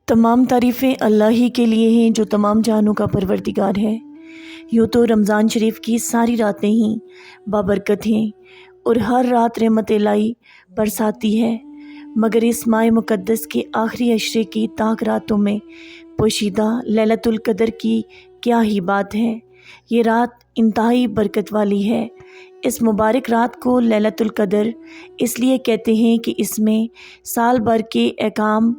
तमाम तारीफ़ें अल्लाह ही के लिए हैं जो तमाम जहानों का परवरदिगार है। यूँ तो रमज़ान शरीफ की सारी रातें ही बाबरकत हैं और हर रात रहमत इलाही बरसाती है, मगर इस माह मुक़द्दस के आखिरी अशरे की ताक रातों में पोशीदा लैलतुल क़द्र की क्या ही बात है। ये रात इंतहाई बरकत वाली है। इस मुबारक रात को लैलतुल क़द्र इसलिए कहते हैं कि इसमें साल भर के अहकाम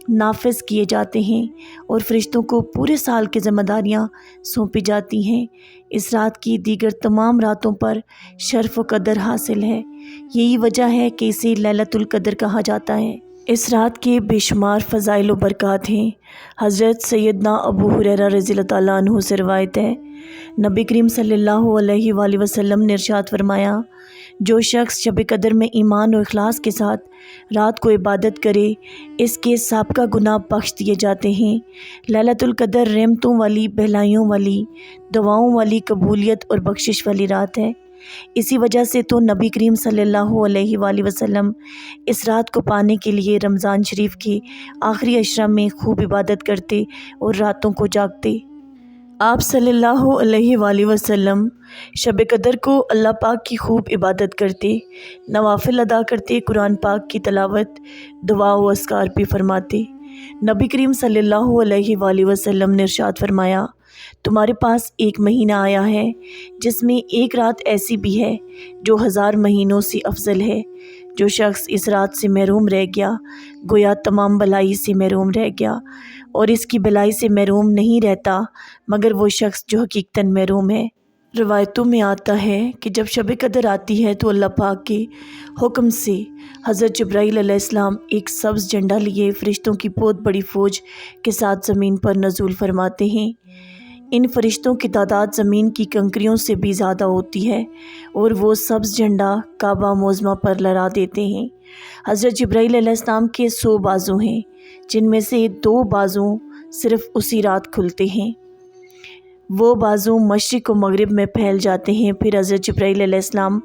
नाफिज किए जाते हैं और फ़रिश्तों को पूरे साल की ज़िम्मेदारियाँ सौंपी जाती हैं। इस रात की दीगर तमाम रातों पर शर्फ़ व क़द्र हासिल है। यही वजह है कि इसे लैलतुल क़द्र कहा जाता है। इस रात के बेशुमार फ़ज़ाइल व बरक़ात हैं। हज़रत सैयदना अबू हुरैरा रज़ियल्लाहु तआला अन्हु से रिवायत है, नबी करीम सल्लल्लाहु अलैहि वसल्लम ने इरशाद फरमाया, जो शख्स शब क़द्र में ईमान और इखलास के साथ रात को इबादत करे, इसके साबका गुनाह बख्श दिए जाते हैं। लैलतुल क़द्र रहमतों वाली, भलाइयों वाली, दुआओं वाली, कबूलियत और बख्शिश वाली रात है। इसी वजह से तो नबी करीम सल्लल्लाहु अलैहि वसल्लम इस रात को पाने के लिए रमज़ान शरीफ के आखिरी अशरा में खूब इबादत करते और रातों को जागते। आप सल्लल्लाहु अलैहि वसल्लम शब क़द्र को अल्लाह पाक की खूब इबादत करते, नवाफिल अदा करते, कुरान पाक की तलावत, दुआ व अस्कार भी फरमाते। नबी करीम सल्लल्लाहु अलैहि वसल्लम ने इरशाद फरमाया, तुम्हारे पास एक महीना आया है जिसमें एक रात ऐसी भी है जो 1000 महीनों से अफजल है। जो शख्स इस रात से महरूम रह गया, गोया तमाम भलाई से महरूम रह गया, और इसकी भलाई से महरूम नहीं रहता मगर वो शख्स जो हकीकतन महरूम है। रवायतों में आता है कि जब शब क़द्र आती है तो अल्लाह पाक के हुक्म से हज़रत जिब्राईल अलैहिस्सलाम एक सब्ज़ झंडा लिए फ़रिश्तों की बहुत बड़ी फ़ौज के साथ ज़मीन पर नज़ूल फरमाते हैं। इन फ़रिश्तों की तादाद ज़मीन की कंकरियों से भी ज़्यादा होती है और वो सब्ज़ झंडा काबा मोज़मा पर लहरा देते हैं। हज़रत जिब्राईल अलैहिस्सलाम के 100 बाजू हैं, जिनमें से 2 बाजू सिर्फ़ उसी रात खुलते हैं। वो बाजू मशरिक़ व मगरिब में फैल जाते हैं। फिर हज़रत जिब्राईल अलैहिस्सलाम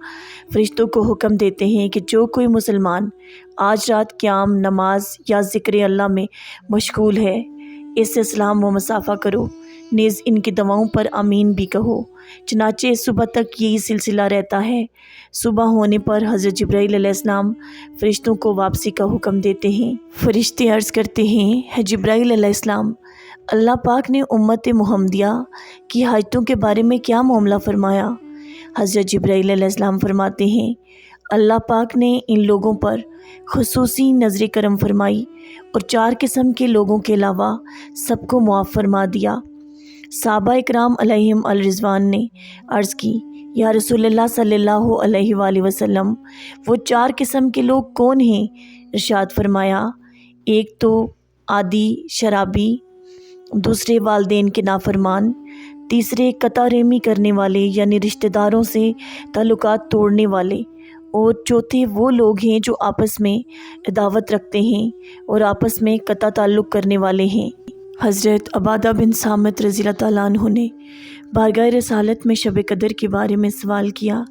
फ़रिश्तों को हुक्म देते हैं कि जो कोई मुसलमान आज रात क़याम, नमाज या ज़िक्र अल्लाह में मशगूल है, इससे सलाम व मुसाफ़ा करो, नेज़ इनकी दवाओं पर आमीन भी कहो। चनाचे सुबह तक यही सिलसिला रहता है। सुबह होने पर हज़रत जिब्राईल अलैहिस्सलाम फ़रिश्तों को वापसी का हुक्म देते हैं। फ़रिश्ते अर्ज़ करते हैं, है जिब्राईल अलैहिस्सलाम, अल्लाह पाक ने उम्मत मुहम्मदिया की हाजतों के बारे में क्या मामला फरमाया? हज़रत जिब्राईल अलैहिस्सलाम फरमाते हैं, अल्लाह पाक ने इन लोगों पर खुसूसी नज़र करम फरमाई और 4 किस्म के लोगों के अलावा सबको मुआफ़ फरमा दिया। सहाबा इकराम अलैहिम अल रिज़वान ने अर्ज़ की, या रसूलल्लाह सल्लल्लाहु अलैहि वसल्लम, वो 4 किस्म के लोग कौन हैं? इरशाद फरमाया, एक तो आदी शराबी, दूसरे वालिदैन के नाफरमान, तीसरे कता रहमी करने वाले यानी रिश्तेदारों से ताल्लुकात तोड़ने वाले, और चौथे वो लोग हैं जो आपस में अदावत रखते हैं और आपस में कता ताल्लुक़ करने वाले हैं। हज़रत अबादा बिन सामित रज़ियल्लाहु तआला अन्हु ने बारगाह रसालत में शब क़द्र के बारे में सवाल किया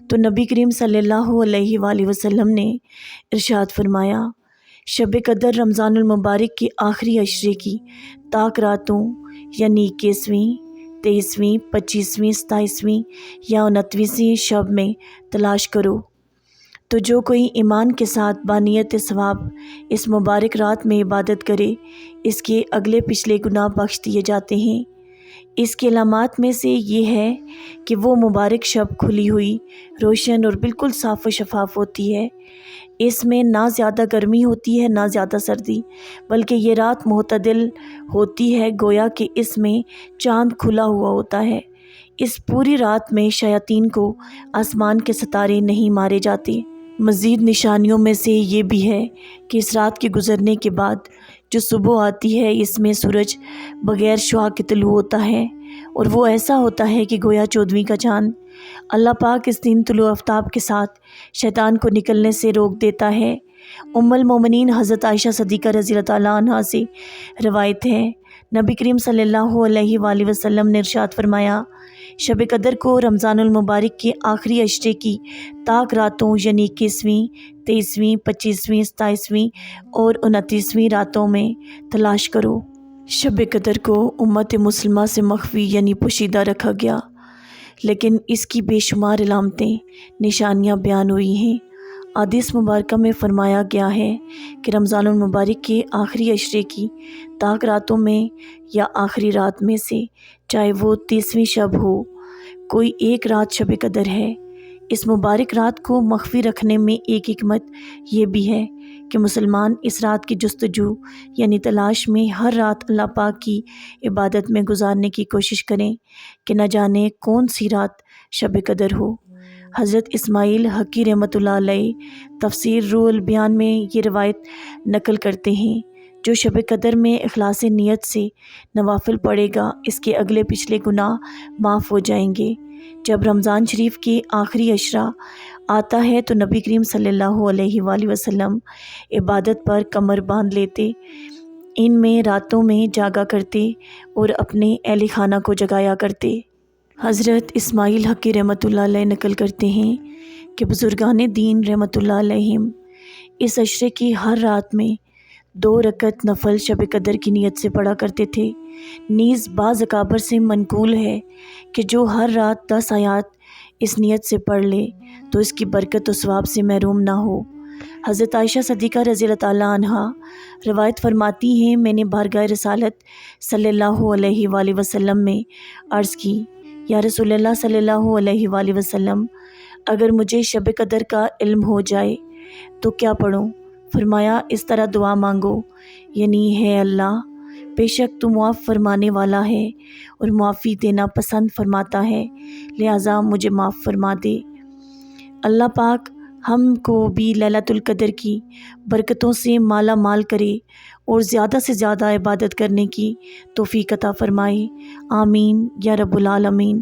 तो नबी करीम सल्लल्लाहु अलैहि वसल्लम ने इरशाद फरमाया, शब क़द्र रमज़ानुल मुबारक के आखिरी अशरे की ताक रातों यानी 21वीं, 23वीं, 25वीं, 27वीं या 29वीं शब में तलाश करो। तो जो कोई ईमान के साथ बानियत सवाब इस मुबारक रात में इबादत करे, इसके अगले पिछले गुनाह बख्श दिए जाते हैं। इसके अलामात में से ये है कि वो मुबारक शब खुली हुई, रोशन और बिल्कुल साफ़ व शफ़ाफ़ होती है। इसमें ना ज़्यादा गर्मी होती है ना ज़्यादा सर्दी, बल्कि ये रात मोतदिल होती है, गोया कि इसमें चाँद खुला हुआ होता है। इस पूरी रात में शयातीन को आसमान के सितारे नहीं मारे जाते। मज़ीद निशानियों में से ये भी है कि इस रात के गुज़रने के बाद जो सुबह आती है, इसमें सूरज बग़ैर शुआ के तुलू होता है और वो ऐसा होता है कि गोया 14वीं का चाँद। अल्लाह पाक इस दिन तुलू आफ्ताब के साथ शैतान को निकलने से रोक देता है। उम्मुल मोमिनीन हज़रत आयशा सिद्दीक़ा रज़ियल्लाहु तआला अन्हा से रवायत है, نبی کریم صلی اللہ علیہ وآلہ وسلم نے ارشاد فرمایا، شب قدر کو رمضان المبارک کے آخری عشرے کی طاق راتوں یعنی 21ویں، 23ویں، 25ویں، 27ویں اور 29ویں راتوں میں تلاش کرو۔ شب قدر کو امت مسلمہ سے مخفی یعنی پوشیدہ رکھا گیا، لیکن اس کی بے شمار علامتیں، نشانیاں بیان ہوئی ہیں۔ احادیث مبارکہ میں فرمایا گیا ہے کہ رمضان المبارک کے آخری عشرے کی طاق راتوں میں یا آخری رات میں سے، چاہے وہ 30ویں شب ہو، کوئی ایک رات شب قدر ہے۔ اس مبارک رات کو مخفی رکھنے میں ایک حکمت یہ بھی ہے کہ مسلمان اس رات کی جستجو یعنی تلاش میں ہر رات اللہ پاک کی عبادت میں گزارنے کی کوشش کریں کہ نہ جانے کون سی رات شب قدر ہو۔ حضرت اسماعیل حقی رحمۃ اللہ علیہ تفسیر روح البیان میں یہ روایت نقل کرتے ہیں، جو شب قدر میں اخلاص نیت سے نوافل پڑھے گا، اس کے اگلے پچھلے گناہ معاف ہو جائیں گے۔ جب رمضان شریف کے آخری عشرہ آتا ہے تو نبی کریم صلی اللہ علیہ وآلہ وسلم عبادت پر کمر باندھ لیتے، ان میں راتوں میں جاگا کرتے اور اپنے اہل خانہ کو جگایا کرتے۔ حضرت اسماعیل حقی رحمۃ اللہ علیہ نقل کرتے ہیں کہ بزرگان دین رحمۃ اللہ علیہم اس عشرے کی ہر رات میں 2 رکعت نفل شب قدر کی نیت سے پڑھا کرتے تھے۔ نیز بعض اکابر سے منقول ہے کہ جو ہر رات 10 آیات اس نیت سے پڑھ لے تو اس کی برکت و ثواب سے محروم نہ ہو۔ حضرت عائشہ صدیقہ رضی اللہ تعالیٰ عنہا روایت فرماتی ہیں، میں نے بارگاہ رسالت صلی اللہ علیہ وآلہ وسلم میں عرض کی، یا رسول اللہ صلی اللہ علیہ وآلہ وسلم، اگر مجھے شب قدر کا علم ہو جائے تو کیا پڑھوں؟ فرمایا، اس طرح دعا مانگو، یعنی ہے اللہ، بے شک تو معاف فرمانے والا ہے اور معافی دینا پسند فرماتا ہے، لہٰذا مجھے معاف فرما دے۔ اللہ پاک ہم کو بھی لیلۃ القدر کی برکتوں سے مالا مال کرے اور زیادہ سے زیادہ عبادت کرنے کی توفیق عطا فرمائے، آمین یا رب العالمین۔